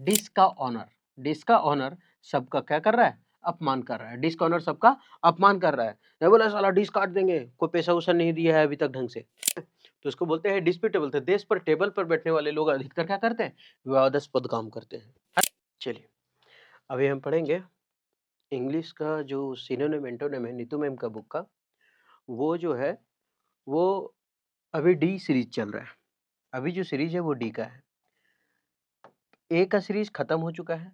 Dish का honour, dish का honour सबका क्या कर रहा है, अपमान कर रहा है। डिश का ऑनर सबका अपमान कर रहा है। मैं बोला साला डिश काट देंगे, कोई पैसा वैसा नहीं दिया है अभी तक ढंग से, तो उसको बोलते हैं डिस्प्यूटेबल। तो देश पर टेबल पर बैठने वाले लोग अधिकतर क्या करते हैं, विवादास्पद काम करते हैं। चलिए अभी हम पढ़ेंगे इंग्लिश का जो सिनोनिम एंटोनिम है नीतू मैम का बुक का, वो जो है वो अभी डी सीरीज चल रहा है। अभी जो सीरीज है वो डी का है। ए का सीरीज खत्म हो चुका है,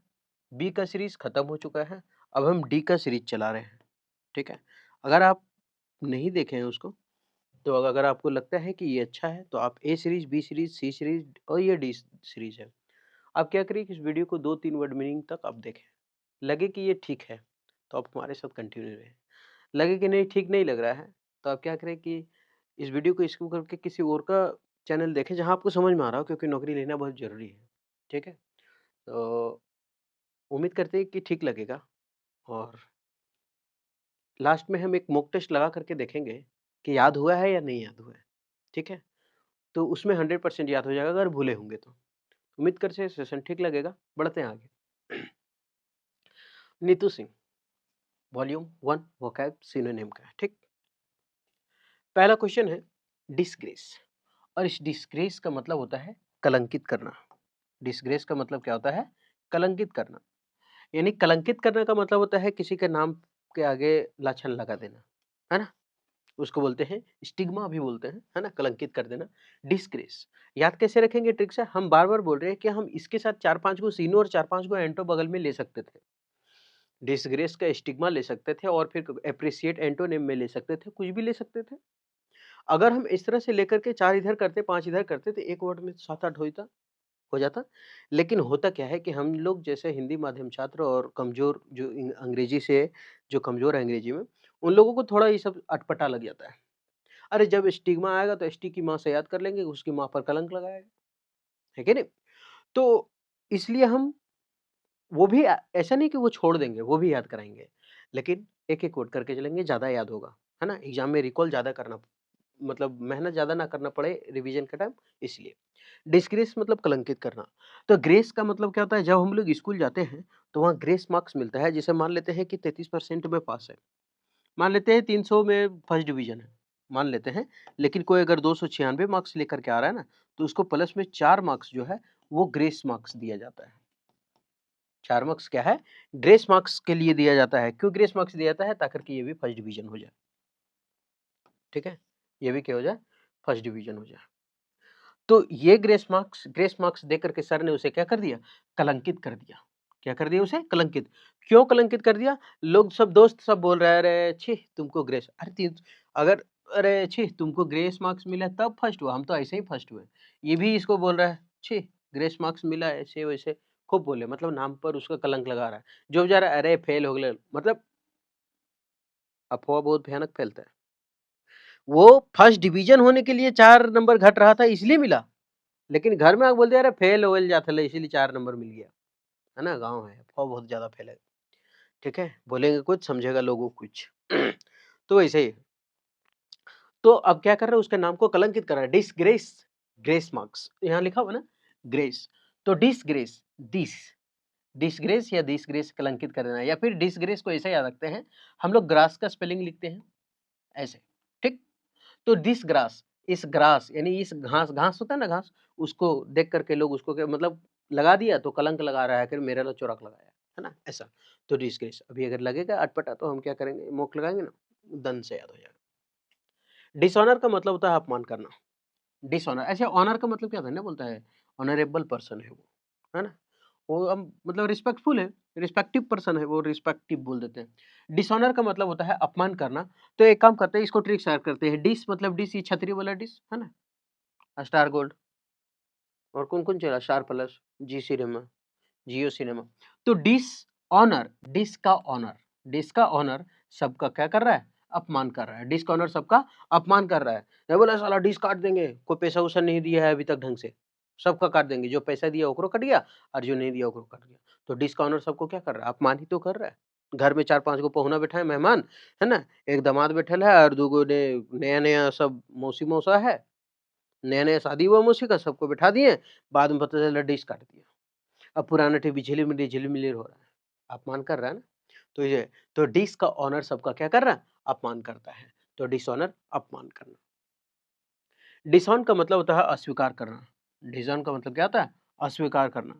बी का सीरीज खत्म हो चुका है, अब हम डी का सीरीज चला रहे हैं। ठीक है, अगर आप नहीं देखे हैं उसको, तो अगर आपको लगता है कि ये अच्छा है तो आप ए सीरीज, बी सीरीज, सी सीरीज और ये डी सीरीज है, आप क्या करिए कि इस वीडियो को 2-3 वर्ड मीनिंग तक आप देखें। लगे कि ये ठीक है तो आप हमारे साथ कंटिन्यू रहें, लगे कि नहीं ठीक नहीं लग रहा है तो आप क्या करें कि इस वीडियो को स्किप करके किसी और का चैनल देखें जहां आपको समझ में आ रहा हो, क्योंकि नौकरी लेना बहुत जरूरी है। ठीक है, तो उम्मीद करते हैं कि ठीक लगेगा। और लास्ट में हम एक मॉक टेस्ट लगा करके देखेंगे कि याद हुआ है या नहीं याद हुआ है। ठीक है, तो उसमें 100% याद हो जाएगा अगर भूले होंगे तो। उम्मीद करते हैं सेशन ठीक लगेगा। बढ़ते हैं आगे। Neetu Singh, volume 1 vocab synonym का है। ठीक, पहला क्वेश्चन है डिसग्रेस, और इस डिसग्रेस का मतलब होता है कलंकित करना। डिसग्रेस का मतलब क्या होता है, कलंकित करना। यानी कलंकित करने का मतलब होता है किसी के नाम के आगे लाछन लगा देना, है ना, उसको बोलते हैं स्टिग्मा भी बोलते हैं, है ना, कलंकित कर देना। डिसग्रेस याद कैसे रखेंगे ट्रिक से, हम बार बार बोल रहे हैं कि हम इसके साथ 4-5 को सीनो और 4-5 को एंटो बगल में ले सकते थे। डिसग्रेस का स्टिग्मा ले सकते थे और फिर एप्रिसिएट एंटोनिम में ले सकते थे, कुछ भी ले सकते थे। अगर हम इस तरह से लेकर के 4 इधर करते, 5 इधर करते तो एक वर्ड में 7-8 हो जाता। लेकिन होता क्या है कि हम लोग जैसे हिंदी माध्यम छात्र और कमज़ोर जो अंग्रेजी से जो कमज़ोर है अंग्रेजी में, उन लोगों को थोड़ा ये सब अटपटा लग जाता है। अरे जब स्टिग्मा आएगा तो एसटी की माँ से याद कर लेंगे, उसकी माँ पर कलंक लगाएगा, है कि नहीं? तो इसलिए हम वो भी ऐसा नहीं कि वो छोड़ देंगे, वो भी याद कराएँगे। लेकिन एक-एक वर्ड करके चलेंगे, ज़्यादा याद होगा, है ना? एग्ज़ाम में रिकॉल ज़्यादा करना, मतलब मेहनत ज़्यादा ना करना पड़े रिवीजन के टाइम, इसलिए। डिसग्रेस मतलब कलंकित करना। तो ग्रेस का मतलब क्या होता है, जब हम लोग स्कूल जाते हैं, तो वहाँ ग्रेस मार्क्स मिलता है। जैसे मान लेते हैं कि 33% में पास है, मान लेते हैं 300 में फर्स्ट डिवीज़न है, मान लेते हैं। लेकिन कोई अगर 296 मार्क्स लेकर के आ रहा है ना, तो उसको प्लस में 4 मार्क्स जो है, वो ग्रेस मार्क्स दिया जाता है। 4 मार्क्स क्या है, ग्रेस मार्क्स के लिए दिया जाता है। क्यों ग्रेस मार्क्स दिया जाता है, ताकि ये भी फर्स्ट डिवीज़न हो जाए। ठीक है? ये भी क्या हो जाए, फर्स्ट डिवीज़न हो जाए। तो ये ग्रेस मार्क्स देकर के सर ने उसे क्या कर दिया, कलंकित कर दिया। क्या कर दिया उसे, कलंकित। क्यों कलंकित कर दिया? लोग सब, दोस्त सब बोल रहे हैं, अरे छी तुमको ग्रेस, अरे अगर अरे छी तुमको ग्रेस मार्क्स मिला तब फर्स्ट हुआ, हम तो ऐसे ही फर्स्ट हुए। ये भी इसको बोल रहा है, छी ग्रेस मार्क्स मिला ऐसे वैसे, खूब बोले, मतलब नाम पर उसका कलंक लगा रहा है। जो जा रहा है, अरे फेल हो गए, मतलब अफवाह बहुत भयानक फैलता है। वो फर्स्ट डिवीजन होने के लिए 4 नंबर घट रहा था इसलिए मिला। लेकिन घर में आके बोल दिया, अरे फेल होल जाता ले इसीलिए 4 नंबर मिल गया। है ना? गाँव है, अफ़वाह बहुत ज़्यादा फैलेगा। ठीक है? बोलेंगे कुछ, समझेगा लोगों कुछ। तो वैसे ही। तो अब क्या कर रहा है, उसके नाम को कलंकित कर रहा है, डिसग्रेस, ग्रेस मार्क्स। यहाँ लिखा हुआ ना, ग्रेस। तो डिसग्रेस, डिसग्रेस या डिसग्रेस कलंकित कर देना, या फिर डिसग्रेस को ऐसे याद रखते हैं, हम लोग ग्रास का स्पेलिंग लिखते हैं, ऐसे। ठीक? तो दिस ग्रास, इस ग्रास यानी इस घास, घास होता है ना घास, उसको देख करके लोग उसको क्या मतलब लगा दिया तो कलंक लगा रहा है कि मेरा तो चोरक लगाया है ना, ऐसा। तो डिसग्रेस अभी अगर लगेगा अटपटा तो हम क्या करेंगे, मोक लगाएंगे ना, दन से याद हो जाएगा। डिसऑनर का मतलब होता है अपमान करना। डिसऑनर, ऐसे ऑनर का मतलब क्या था ना, बोलता है ऑनरेबल पर्सन है वो, है ना, वो हम मतलब रिस्पेक्टफुल है, रिस्पेक्टिव पर्सन है वो, रिस्पेक्टिव बोल देते हैं। डिसऑनर का मतलब होता है अपमान करना। तो एक काम करते हैं, इसको ट्रिक शेयर करते हैं। डिस मतलब डिस, ये छतरी वाला डिस है ना, स्टार गोल्ड, और कौन कौन चला, स्टार प्लस, जी सिनेमा, जियो सिनेमा। तो डिस ऑनर, डिस का ऑनर, डिस का ऑनर सबका क्या कर रहा है, अपमान कर रहा है। डिस का ऑनर सबका अपमान कर रहा है। मैं बोला साला डिस काट देंगे, कोई पैसा वैसा नहीं दिया है अभी तक ढंग से, सबका काट देंगे, जो पैसा दिया ओकरो कट गया और जो नहीं दिया ओकरो कट गया। तो डिस का ऑनर सबको क्या कर रहा है, अपमान ही तो कर रहा है। घर में 4-5 गो पहुना बैठा है, मेहमान, है ना, एक दामाद बैठल है और 2 गो ने नया नया सब मौसी मौसा है, नया नया शादी हुआ मौसी का, सबको बैठा दिए, बाद में पता चला डिस काट दिया। अब पुराना टीवी झिलिमिली हो रहा है, अपमान कर रहा है ना। तो ये तो डिस का ऑनर सबका क्या कर रहा है? अपमान करता है। तो डिसऑनर अपमान करना। डिसऑन का मतलब होता है अस्वीकार करना। डिसऑन का मतलब क्या होता है? अस्वीकार करना।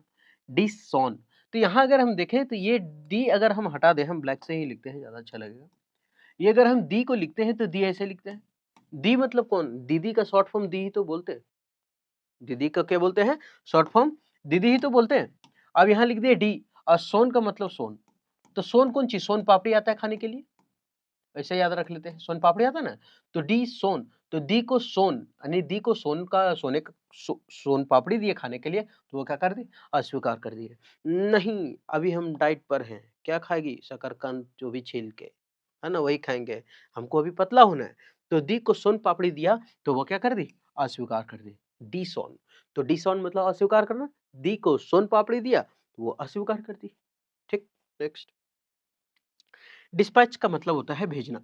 डिसऑन, तो यहाँ अगर हम देखें तो ये डी अगर हम हटा दें, हम ब्लैक से ही लिखते हैं, ज़्यादा अच्छा लगेगा। ये अगर हम दी को लिखते हैं तो दी ऐसे लिखते हैं। दी मतलब कौन? दीदी का शॉर्ट फॉर्म दी ही तो बोलते हैं। दीदी का क्या बोलते हैं? शॉर्ट फॉर्म दीदी ही तो बोलते हैं। अब यहाँ लिख दिए डी और सोन का मतलब सोन। तो सोन कौन चीज? सोन पापड़ी आता है खाने के लिए, ऐसे याद रख लेते हैं। सोन पापड़ी आता है ना, तो डी सोन, तो दी को सोन यानी दी को सोन का सोने का सोन पापड़ी दिए खाने के लिए, तो वो क्या कर दी? अस्वीकार कर दिए। नहीं, अभी हम डाइट पर हैं। क्या खाएगी? शकरकंद जो भी छील के, है ना, वही खाएंगे। हमको अभी पतला होना है। तो दी को सोन पापड़ी दिया तो वो क्या कर दी? अस्वीकार कर दी। डिसऑन, तो डिसऑन मतलब अस्वीकार करना। दी को सोन पापड़ी दिया तो वो अस्वीकार कर दी। ठीक, नेक्स्ट। डिस्पैच का मतलब होता है भेजना।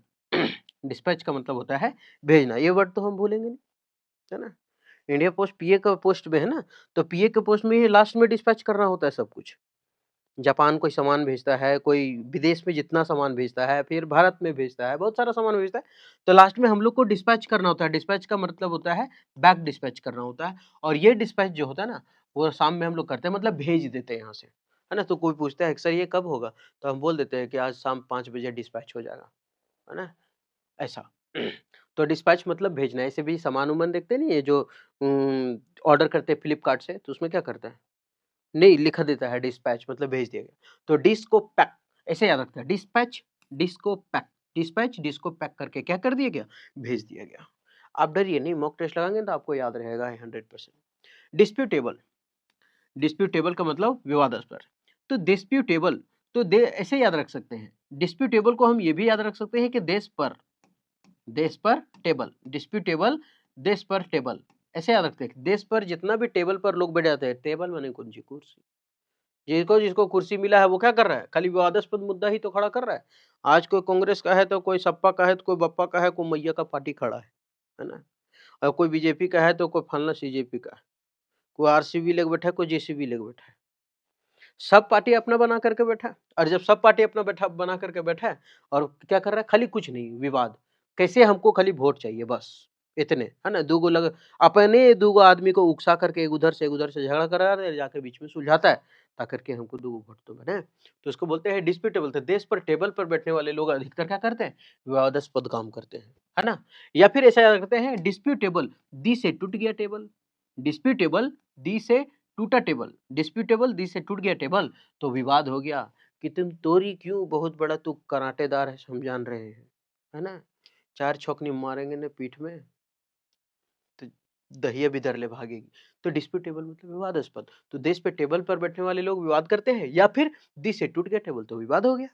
डिस्पैच का मतलब होता है भेजना। ये वर्ड तो हम भूलेंगे नहीं, है ना। इंडिया पोस्ट पीए का पोस्ट में है ना, तो पीए के पोस्ट में ही लास्ट में डिस्पैच करना होता है सब कुछ। जापान कोई सामान भेजता है, कोई विदेश में जितना सामान भेजता है, फिर भारत में भेजता है, बहुत सारा सामान भेजता है, तो लास्ट में हम लोग को डिस्पैच करना होता है। डिस्पैच का मतलब होता है बैक डिस्पैच करना होता है। और ये डिस्पैच जो होता है ना, वो शाम में हम लोग करते हैं, मतलब भेज देते हैं यहाँ से, है ना। तो कोई पूछता है सर ये कब होगा, तो हम बोल देते हैं कि आज शाम 5 बजे डिस्पैच हो जाएगा, है ना, ऐसा। तो डिस्पैच मतलब भेजना है। ऐसे भी सामान-वामान देखते नहीं है जो ऑर्डर करते हैं फ्लिपकार्ट से, तो उसमें क्या करता है? नहीं, लिखा देता है डिस्पैच मतलब भेज दिया गया। तो डिस को पैक ऐसे याद रखते हैं। डिस्पैच, डिस को पैक, डिस्पैच डिस को पैक करके क्या कर दिया गया? भेज दिया गया। आप डरिए नहीं, मॉक टेस्ट लगाएँगे तो आपको याद रहेगा 100%। डिस्प्यूटेबल, डिस्प्यूटेबल का मतलब विवादास्पद। तो डिस्प्यूटेबल तो दे ऐसे याद रख सकते हैं। डिस्प्यूटेबल को हम ये भी याद रख सकते हैं कि देश पर टेबल, डिस्प्यूटेबल देश पर टेबल, ऐसे याद रखते हैं। देश पर जितना भी टेबल पर लोग बैठ जाते हैं, टेबल माने कौन सी? कुर्सी। जिसको जिसको कुर्सी मिला है वो क्या कर रहा है? खाली विवादास्पद मुद्दा ही तो खड़ा कर रहा है। आज कोई कांग्रेस का है तो कोई सपा का है तो कोई बप्पा का है, कोई मैया का पार्टी खड़ा है ना? और कोई बीजेपी का है तो कोई फलना सीजेपी का है। कोई आरसीबी लेके बैठा है, कोई जेसीबी लेके बैठा है। सब पार्टी अपना बना करके बैठा है, और जब सब पार्टी अपना बैठा बना करके बैठा है और क्या कर रहा है? खाली कुछ नहीं, विवाद। कैसे हमको खाली वोट चाहिए बस, इतने, है ना? दूगो लग अपने दूगो आदमी को उकसा करके एक उधर से झगड़ा करा रहा है, जाके बीच में सुलझाता है, ताकि के हमको दूगो वोट तो बने। तो इसको बोलते हैं डिस्प्यूटेबल। तो देश पर टेबल पर बैठने वाले लोग अधिकतर क्या करते हैं? विवादास्पद काम करते हैं, है ना? या फिर ऐसा करते हैं डिस्प्यूटेबल, दी से टूट गया टेबल। डिस्प्यूटेबल, दी से टूटा टेबल, डिस्प्यूटेबल दी से टूट गया टेबल, तो विवाद हो गया कि तुम तोरी क्यों, बहुत बड़ा तू कराटेदार है, हम जान रहे हैं, है ना। 4 छौकनी मारेंगे ना पीठ में, तो दहिया भी धर ले भागेगी। तो डिस्प्यूटेबल मतलब विवादास्पद। तो देश पे टेबल पर बैठने वाले लोग विवाद करते हैं, या फिर दी से टूट गया टेबल तो विवाद हो गया।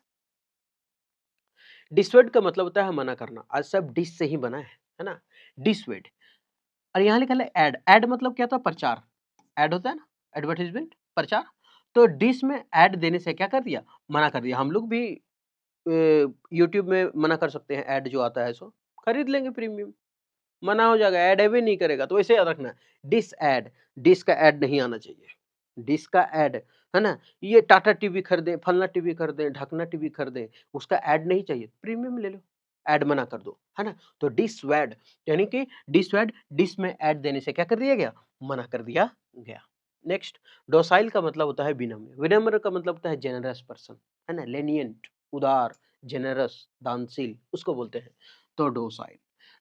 डिसवर्ड का मतलब होता है मना करना। आज सब डिस से ही बना है ना। डिसवर्ड, और यहाँ लिखा है एड। एड मतलब क्या था? प्रचार। एड होता है ना, एडवर्टाइजमेंट, प्रचार। तो डिश में ऐड देने से क्या कर दिया? मना कर दिया। हम लोग भी यूट्यूब में मना कर सकते हैं, ऐड जो आता है सो खरीद लेंगे प्रीमियम, मना हो जाएगा, ऐड भी नहीं करेगा। तो ऐसे याद रखना है, डिश ऐड, डिश का ऐड नहीं आना चाहिए। डिश का ऐड, है ना, ये टाटा टीवी खरीदे, फलना टीवी खरीदे, ढकना टीवी खरीदे, उसका ऐड नहीं चाहिए, प्रीमियम ले लो, ऐड मना कर दो, है ना। तो डिसवैड यानी कि डिसवैड, डिश में ऐड देने से क्या कर दिया गया? मना कर दिया गया। नेक्स्ट, डोसाइल का मतलब होता है विनम्र। विनम्र का मतलब होता है जेनरस पर्सन, है ना, लेनिएंट, उदार, जेनरस, दानशील, उसको बोलते हैं। तो डोसाइल,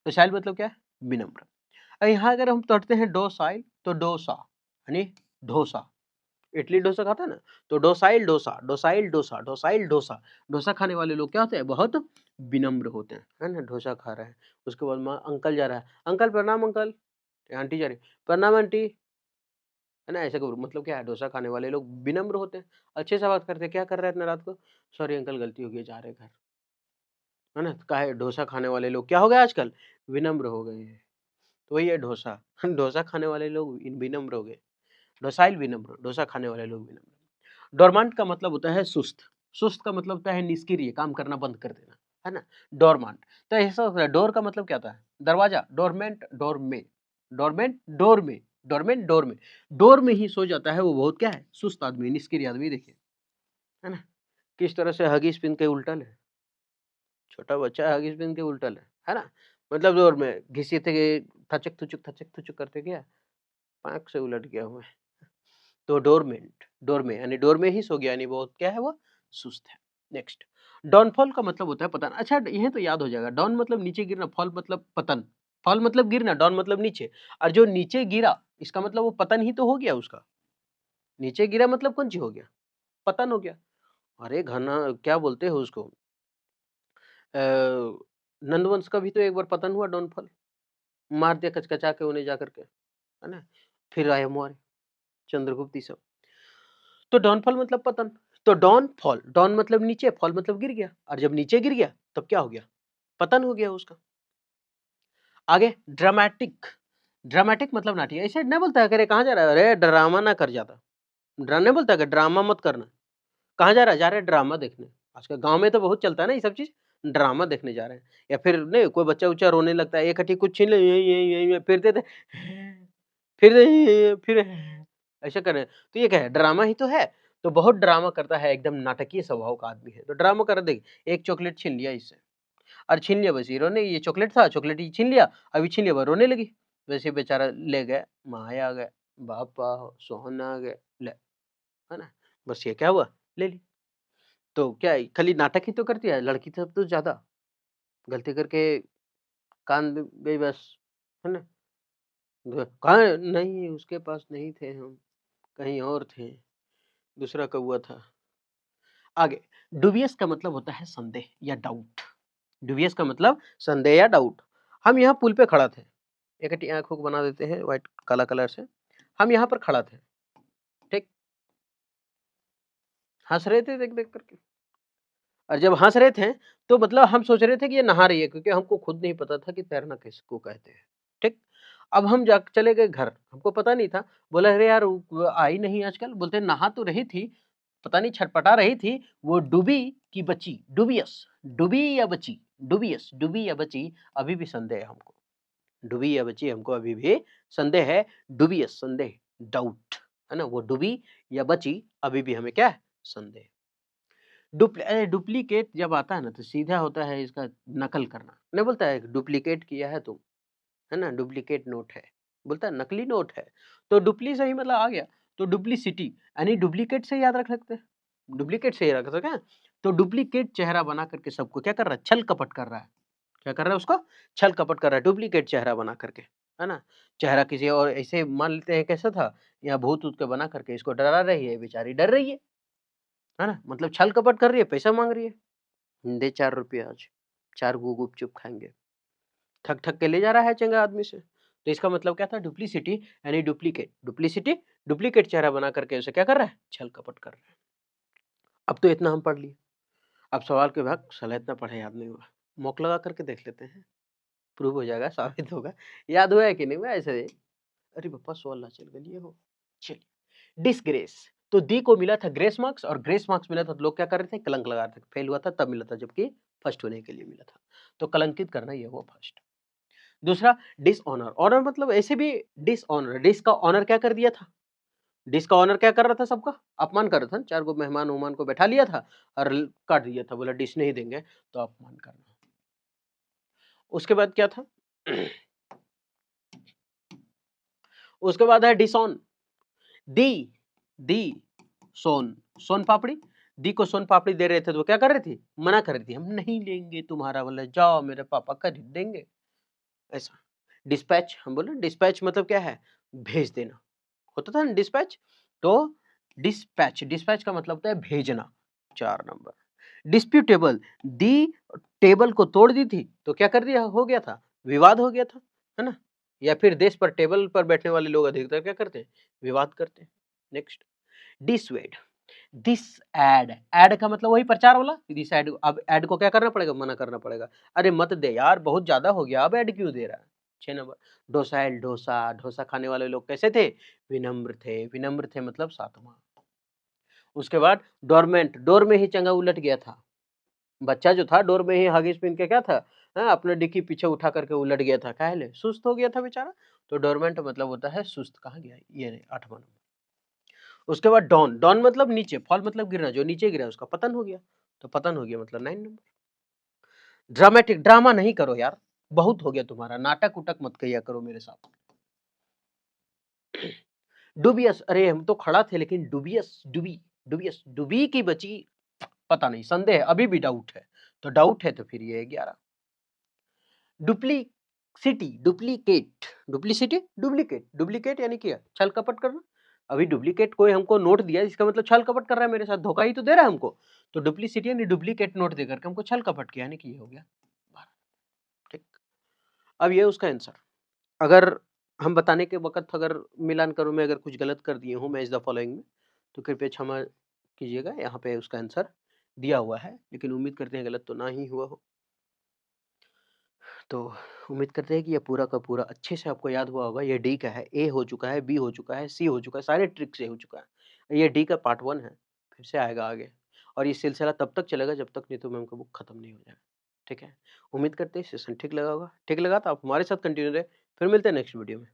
डोसाइल मतलब क्या है? विनम्र। यहाँ अगर हम पढ़ते हैं डोसाइल, तो डोसा यानी डोसा, इडली डोसा खाता है ना, तो docile dosa, docile dosa, docile dosa. Dosa खाने वाले लोग क्या होते हैं? बहुत विनम्र होते हैं, है ना। डोसा खा रहे हैं, उसके बाद माँ अंकल जा रहा है, अंकल प्रणाम अंकल, आंटी जा रही, प्रणाम आंटी, है ना। ऐसे करो, मतलब क्या है? डोसा खाने वाले लोग विनम्र होते हैं, अच्छे से बात करते हैं। क्या कर रहे हैं इतना रात को? सॉरी अंकल, गलती हो गई, जा रहे घर, है ना। काहे? डोसा खाने वाले लोग क्या हो गए आजकल? विनम्र हो गए हैं। तो वही है डोसा। डोसा खाने वाले लोग विनम्र हो गए। डोसाइल विनम्र, डोसा खाने वाले लोग विनम्र। डोरमांट का मतलब होता है सुस्त। सुस्त का मतलब होता है निष्क्रिय, काम करना बंद कर देना, है ना। डोरमांट, तो ऐसा होता है। डोर का मतलब क्या होता है? दरवाजा, डोरमेंट, डोर में, डोरमेंट, डोर में, डोरमेंट डोर में ही सो जाता है वो बहुत क्या है, सुस्त आदमी, निष्क्रिय आदमी। देखिए, है ना? किस तरह से हगीज पहन के उल्टल है। छोटा बच्चा हगीज पहन के उल्टल है ना? मतलब डोर में घिसी थे, थचक थुचुक करते गया, पाँक से उलट गया हुआ है। तो डोर में यानी डोर में ही सो गया, यानी बहुत क्या है वो, सुस्त है। नेक्स्ट, डाउनफॉल का मतलब होता है पतन। अच्छा, यह तो याद हो जाएगा, डाउन मतलब नीचे गिरना, फॉल मतलब पतन। फॉल मतलब गिरना, डाउन मतलब नीचे। और जो नीचे गिरा इसका मतलब वो पतन ही तो हो गया उसका। नीचे गिरा मतलब कौन सी हो गया, पतन हो गया। अरे घना क्या बोलते हैं उसको, नंदवंश का भी तो एक बार पतन हुआ, डाउनफॉल, मार दिया कचकचा के उन्हें जाकर के, है ना? फिर आए मौर्य, चंद्रगुप्त सब। तो डाउनफॉल मतलब पतन। तो डाउन मतलब नीचे, फॉल मतलब गिर गया, और जब नीचे गिर गया तब क्या हो गया, पतन हो गया उसका। आगे ड्रामेटिक, ड्रामेटिक मतलब नाट्य। ऐसे नहीं बोलता है, अरे कहाँ जा रहा है, अरे ड्रामा ना कर जाता, नहीं बोलता है कि ड्रामा मत करना। कहाँ जा रहा है, जा रहे हैं ड्रामा देखने। आजकल गांव में तो बहुत चलता है ना ये सब चीज, ड्रामा देखने जा रहे हैं। या फिर नहीं, कोई बच्चा उच्चा रोने लगता है, एक हटी कुछ छीन ले, ये फिर देते, फिर ऐसा कर रहे हैं। तो ये क्या है, ड्रामा ही तो है। तो बहुत ड्रामा करता है, एकदम नाटकीय स्वभाव का आदमी है। तो ड्रामा कर, देख एक चॉकलेट छीन लिया इससे, और छीन लिया बस, ये रोने, ये चॉकलेट था, चॉकलेट ही छीन लिया, अभी छीन लिया, वह रोने लगी। वैसे बेचारा ले गए, माया आ गए, बापा सोहना आ गए, ले, है ना? बस ये क्या हुआ, ले ली। तो क्या है, खाली नाटक ही तो करती है लड़की, सब तो ज्यादा गलती करके कान में गई बस, है ना? कहाँ नहीं, उसके पास नहीं थे हम, कहीं और थे, दूसरा कौआ था। आगे, डुबियस का मतलब होता है संदेह या डाउट। डुबियस का मतलब संदेह या डाउट। हम यहाँ पुल पे खड़ा थे, एक आंखों को बना देते हैं व्हाइट काला कलर से, हम यहाँ पर खड़ा थे, ठीक, हंस रहे थे देख देख करके। और जब हंस रहे थे तो मतलब हम सोच रहे थे कि ये नहा रही है, क्योंकि हमको खुद नहीं पता था कि तैरना किसको कहते हैं, ठीक। अब हम जा चले गए घर, हमको पता नहीं था। बोला अरे यार वो आई नहीं आजकल, बोलते नहा तो रही थी, पता नहीं छटपटा रही थी, वो डूबी की बची, डुबियस, डूबी या बची, डुबियस, डूबी या बची, अभी भी संदेह है हमको। डूबी या बची हमको अभी भी संदेह है, डुबियस संदेह, डाउट, है ना? वो डूबी या बची अभी भी हमें क्या है, संदेह। डुप्लीकेट जब आता है ना तो सीधा होता है इसका नकल करना। नहीं बोलता है डुप्लीकेट किया है तुम, है ना? डुप्लीकेट नोट है, बोलता है नकली नोट है। तो डुप्ली से ही मतलब आ गया। तो डुप्लीसिटी यानी डुप्लीकेट से याद रख सकते हैं, डुप्लीकेट से ही रख सकते हैं। तो डुप्लीकेट चेहरा बना करके सबको क्या कर रहा है, छल कपट कर रहा है। क्या कर रहा है उसको, छल कपट कर रहा है, डुप्लीकेट चेहरा बना करके, है ना? चेहरा किसी और ऐसे मान लेते हैं कैसा था, या भूत ऊत के बना करके इसको डरा रही है, बेचारी डर रही है ना? मतलब छल कपट कर रही है, पैसा मांग रही है, दे 4 रुपए आज, 4 गो गुपचुप खाएँगे। ठग ठग के ले जा रहा है चंगा आदमी से। तो इसका मतलब क्या था, डुप्लीसिटी यानी डुप्लीकेट, डुप्लीसिटी डुप्लीकेट चेहरा बना करके उसे क्या कर रहा है, छल कपट कर रहा है। अब तो इतना हम पढ़ लिए, अब सवाल के भाग साला इतना पढ़े याद नहीं हुआ, मौक लगा करके देख लेते हैं, प्रूव हो जाएगा, साबित होगा। याद हुआ है कि नहीं हुआ ऐसे? अरे बाप्पा 16 चल गए हो। चलिए, डिसग्रेस, तो दी को मिला था ग्रेस मार्क्स, और ग्रेस मार्क्स मिला था तो लोग क्या कर रहे थे, कलंक लगा रहे थे, फेल हुआ था तब मिला था, जबकि फर्स्ट होने के लिए मिला था। तो कलंकित करना ये हुआ फर्स्ट। दूसरा, डिसऑनर, ऑनर मतलब ऐसे भी डिसऑनर, डिस का ऑनर क्या कर दिया था, डिस का ऑनर क्या कर रहा था, सबका अपमान कर रहा था, 4 गो मेहमान उहमान को बैठा लिया था और काट दिया था, बोला डिस नहीं देंगे तो अपमान करना। उसके बाद क्या था उसके बाद है डिसऑन, दी, दी सोन, सोन पापड़ी, दी को सोन पापड़ी दे रहे थे तो क्या कर रही थी, मना कर रही थी, हम नहीं लेंगे तुम्हारा, बोले जाओ मेरे पापा खरीद देंगे, ऐसा। डिस्पैच, हम बोले डिस्पैच मतलब क्या है, भेज देना, होता था ना डिस्पैच। तो डिस्पैच, डिस्पैच का मतलब होता है भेजना। 4 नंबर। डिस्प्यूटेबल, दी टेबल को तोड़ दी थी तो क्या कर दिया, हो गया था, विवाद हो गया था, है ना? या फिर देश पर टेबल पर बैठने वाले लोग अधिकतर क्या करते हैं, विवाद करते हैं। Next, dissuade, this ad, add का मतलब वही प्रचार वाला, दिस एड, अब एड को क्या करना पड़ेगा, मना करना पड़ेगा, अरे मत दे यार बहुत ज्यादा हो गया, अब एड क्यों दे रहा है। 6 नंबर, डोसाइल, डोसा, डोसा खाने वाले लोग कैसे थे, विनम्र थे, विनम्र थे मतलब 7वां। उसके बाद डोरमेंट, डोर में ही चंगा उलट गया था, बच्चा जो था डोर में ही हगीज पहन के क्या था, हाँ, अपना डिक्की पीछे उठा करके उलट गया था, काहे ले? सुस्त हो गया था बेचारा। तो डोरमेंट मतलब होता है सुस्त, कहाँ गया? ये रहे 8वां नंबर। उसके बाद डॉन, डॉन मतलब नीचे, फॉल मतलब गिरना, जो नीचे गिरा उसका पतन हो गया, तो पतन हो गया मतलब 9 नंबर। ड्रामेटिक, ड्रामा नहीं करो यार, बहुत हो गया तुम्हारा, नाटक-उटक मत किया करो मेरे साथ। डूबियस, अरे हम तो खड़ा थे लेकिन डूबियस, डूबियस, डूबी की बची, पता नहीं, संदेह है, अभी भी डाउट है, तो डाउट है तो फिर ये 11। Duplicity, duplicate, duplicity, duplicate, duplicate यानी क्या? छल कपट करना। अभी डुप्लीकेट कोई हमको नोट दिया, इसका मतलब छल कपट कर रहा है मेरे साथ, धोखा ही तो दे रहा है हमको। तो डुप्लीसिटी यानी डुप्लीकेट नोट देकर के हमको छल कपट किया, यानी कि ये हो गया 12। ठीक। अब ये उसका आंसर। अगर हम बताने के वक़्त अगर मिलान करूँ में अगर कुछ गलत कर दिए हूँ मैच द फॉलोइंग में, तो कृपया क्षमा कीजिएगा, यहाँ पे उसका आंसर दिया हुआ है, लेकिन उम्मीद करते हैं गलत तो ना ही हुआ हो। तो उम्मीद करते हैं कि ये पूरा का पूरा अच्छे से आपको याद हुआ होगा। ये डी का है, ए हो चुका है, बी हो चुका है, सी हो चुका है, सारे ट्रिक से हो चुका है। ये डी का पार्ट 1 है, फिर से आएगा आगे और ये सिलसिला तब तक चलेगा जब तक नीतू मैम का बुक खत्म नहीं हो जाएगा। ठीक है? उम्मीद करते हैं सेशन ठीक लगा होगा। ठीक लगा तो आप हमारे साथ कंटिन्यू रहे। फिर मिलते हैं नेक्स्ट वीडियो में।